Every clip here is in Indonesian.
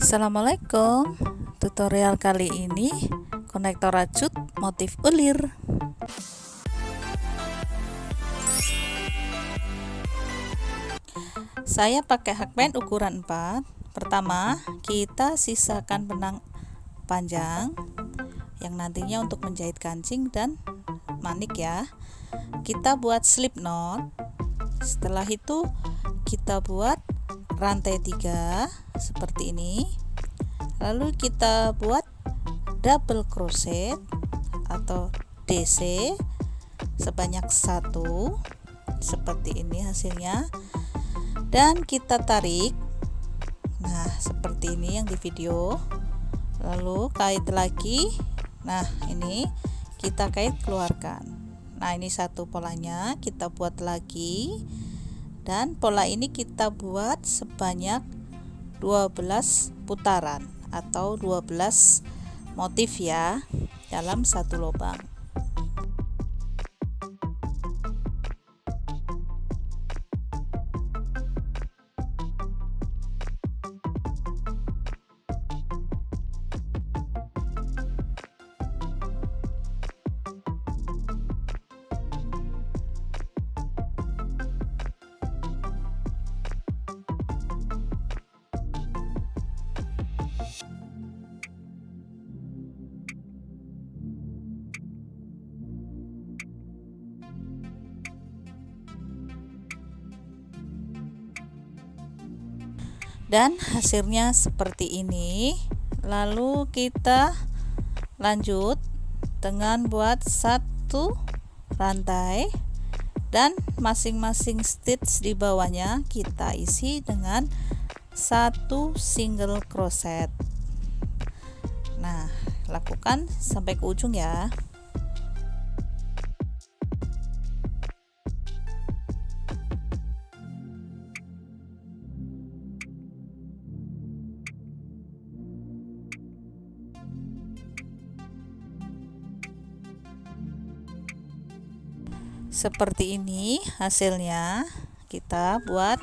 Assalamualaikum. Tutorial kali ini konektor rajut motif ulir. Saya pakai hakband ukuran 4. Pertama, kita sisakan benang panjang yang nantinya untuk menjahit kancing dan manik ya. Kita buat slip knot. Setelah itu kita buat rantai 3 seperti ini. Lalu kita buat double crochet atau DC sebanyak 1 seperti ini hasilnya, dan kita tarik. Nah, seperti ini yang di video. Lalu kait lagi. Nah, ini kita kait keluarkan. Nah, ini satu polanya kita buat lagi, dan pola ini kita buat sebanyak 12 putaran atau 12 motif ya dalam satu lubang. Dan hasilnya seperti ini. Lalu kita lanjut dengan buat satu rantai, dan masing-masing stitch di bawahnya kita isi dengan satu single crochet. Nah, lakukan sampai ke ujung ya. Seperti ini hasilnya. Kita buat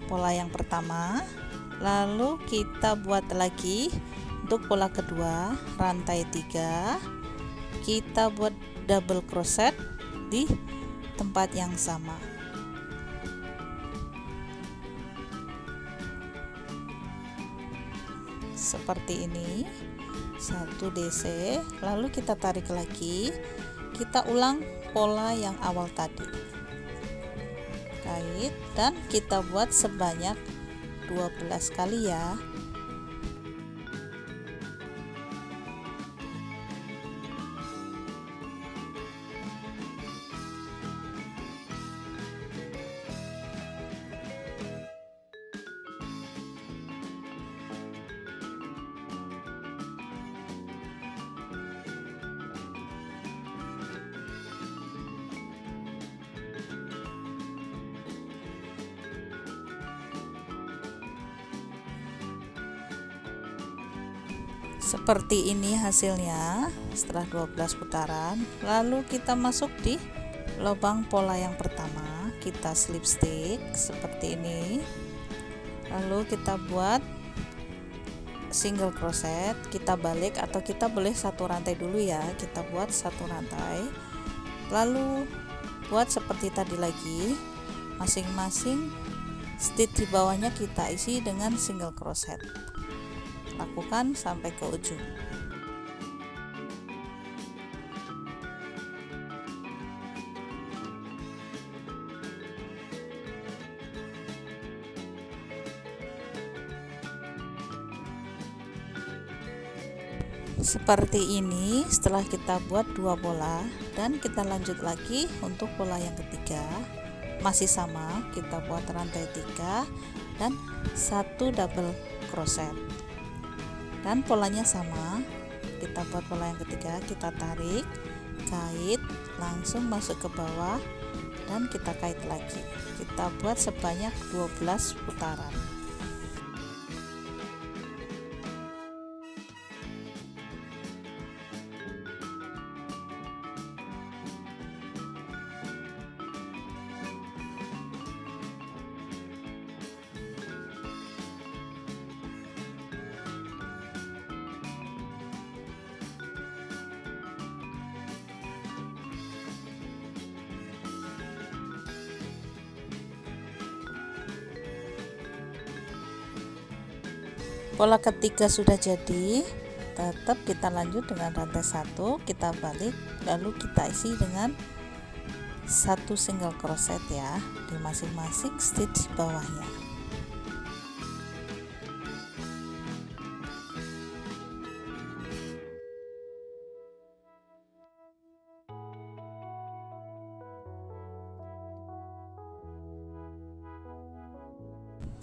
pola yang pertama, lalu kita buat lagi untuk pola kedua, rantai 3, kita buat double crochet di tempat yang sama. Seperti ini, 1 DC, lalu kita tarik lagi, kita ulang pola yang awal tadi, kait, dan kita buat sebanyak 12 kali ya. Seperti ini hasilnya setelah 12 putaran. Lalu kita masuk di lubang pola yang pertama, kita slip stick seperti ini. Lalu kita buat single crochet, kita balik atau kita boleh satu rantai dulu ya. Kita buat satu rantai, lalu buat seperti tadi lagi, masing-masing stitch di bawahnya kita isi dengan single crochet. Lakukan sampai ke ujung. Seperti ini setelah kita buat 2 pola, dan kita lanjut lagi untuk pola yang ketiga. Masih sama, kita buat rantai 3 dan 1 double crochet. Dan polanya sama, kita buat pola yang ketiga, kita tarik, kait, langsung masuk ke bawah, dan kita kait lagi. Kita buat sebanyak 12 putaran. Pola ketiga sudah jadi, tetap kita lanjut dengan rantai 1, kita balik, lalu kita isi dengan 1 single crochet ya di masing-masing stitch bawahnya.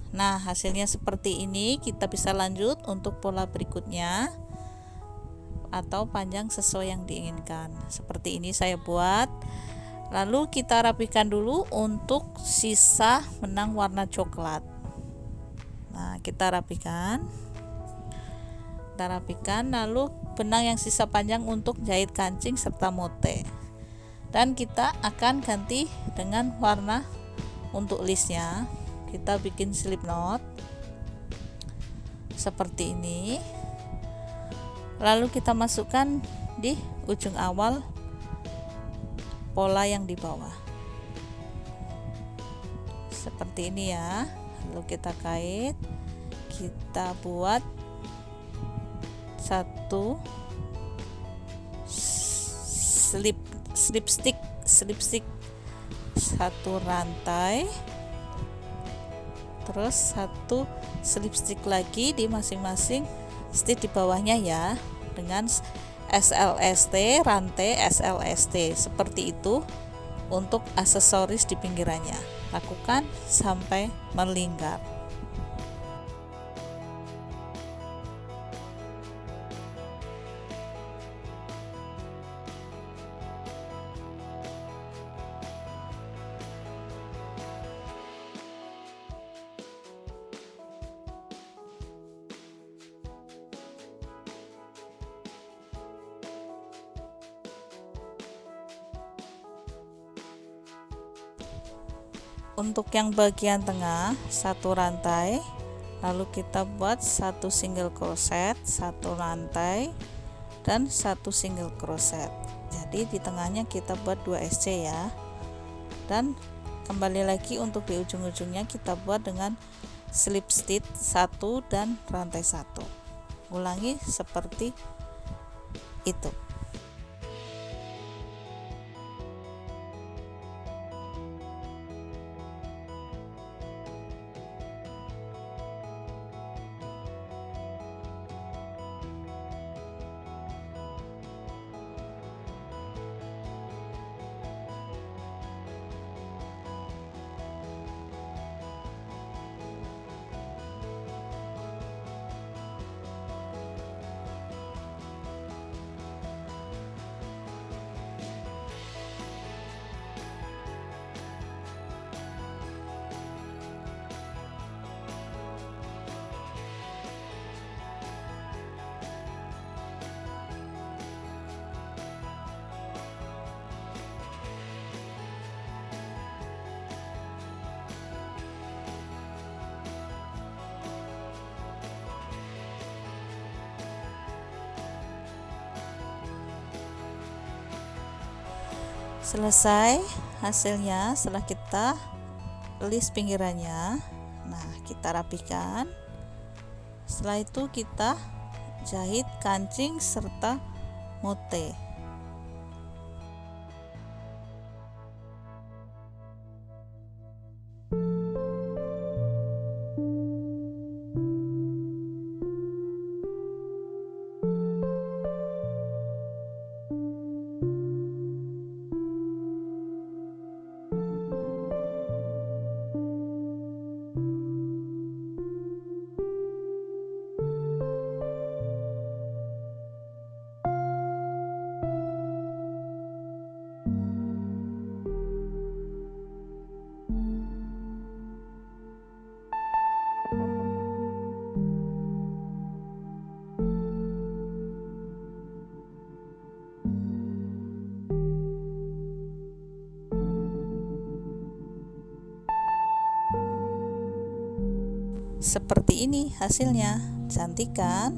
Nah, hasilnya seperti ini. Kita bisa lanjut untuk pola berikutnya atau panjang sesuai yang diinginkan. Seperti ini saya buat. Lalu kita rapikan dulu untuk sisa benang warna coklat. Nah, kita rapikan. Lalu benang yang sisa panjang untuk jahit kancing serta motif. Dan kita akan ganti dengan warna untuk listnya. Kita bikin slip knot seperti ini, lalu kita masukkan di ujung awal pola yang di bawah seperti ini ya. Lalu kita kait, kita buat satu slip stick satu rantai, terus satu slip stick lagi di masing-masing stitch di bawahnya ya, dengan SLST, rantai SLST seperti itu untuk aksesoris di pinggirannya. Lakukan sampai melingkar. Untuk yang bagian tengah satu rantai, lalu kita buat satu single crochet, satu rantai dan satu single crochet. Jadi di tengahnya kita buat 2 SC ya. Dan kembali lagi untuk di ujung-ujungnya kita buat dengan slip stitch 1 dan rantai 1. Ulangi seperti itu. Selesai hasilnya setelah kita list pinggirannya. Nah, kita rapikan. Setelah itu kita jahit kancing serta motif. Seperti ini hasilnya, cantik kan?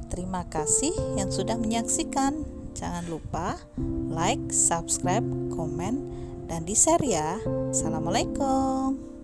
Terima kasih yang sudah menyaksikan. Jangan lupa like, subscribe, komen, dan di-share ya. Assalamualaikum.